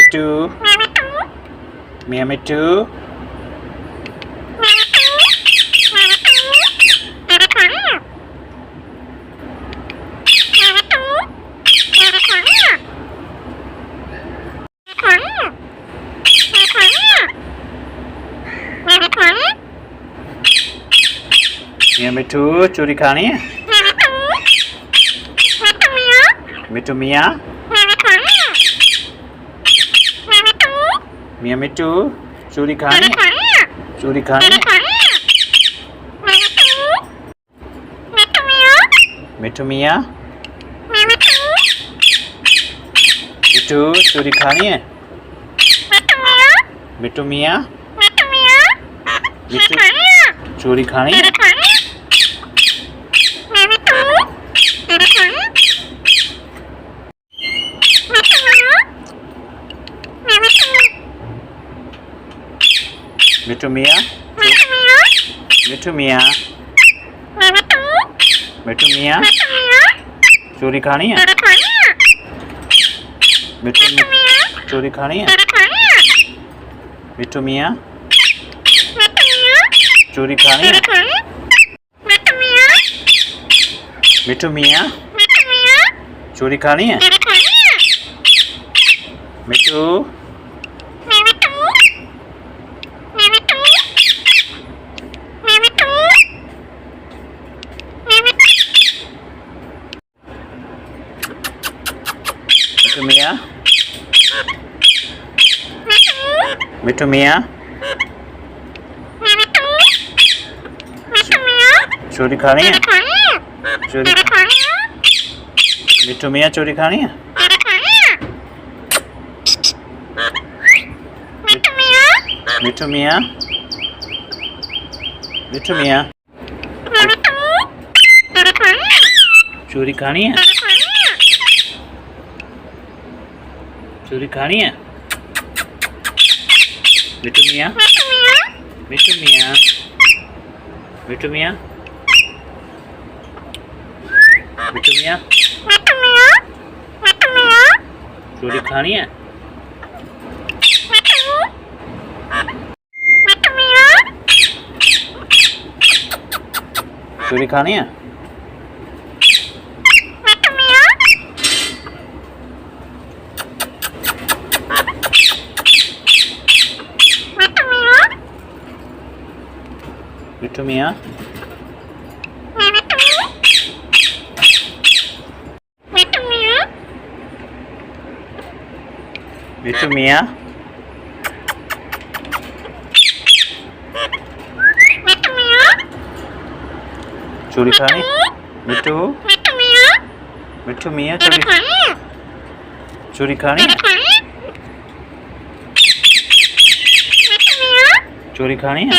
मिट्टू मियाँ मिट्टू मियाँ मिट्टू चूरी खानी है। मिट्टू मियाँ मियाँ मिट्टू चूरी खानी है। चूरी खानी है। मिट्टू मियाँ मिट्टू चूरी खानी है। मिट्टू मियाँ मिट्टू चूरी खानी है। मिट्टू मियाँ मिट्टू मियाँ मिट्टू मियाँ चूरी खानी है। मिट्टू चूरी खानी है। मिट्टू मियाँ चूरी खानी है। मिट्टू मियाँ चूरी खानी है। मिट्टू मिट्टू मियाँ मिट्टू मियाँ चूरी खानी है। चूरी मिट्टू मियाँ चूरी खानी है। मिट्टू मियाँ मिट्टू मियाँ चूरी खानी है। चूरी खानी है। मिट्टू मियाँ मिट्टू मियाँ मिट्टू मियाँ मिट्टू मियाँ चूरी खानी है। चूरी खानी है। मिट्टू मियाँ मिट्टू मियाँ चूरी खानी। मिट्टू मिट्टू मियाँ चूरी खानी है। चूरी खानी है।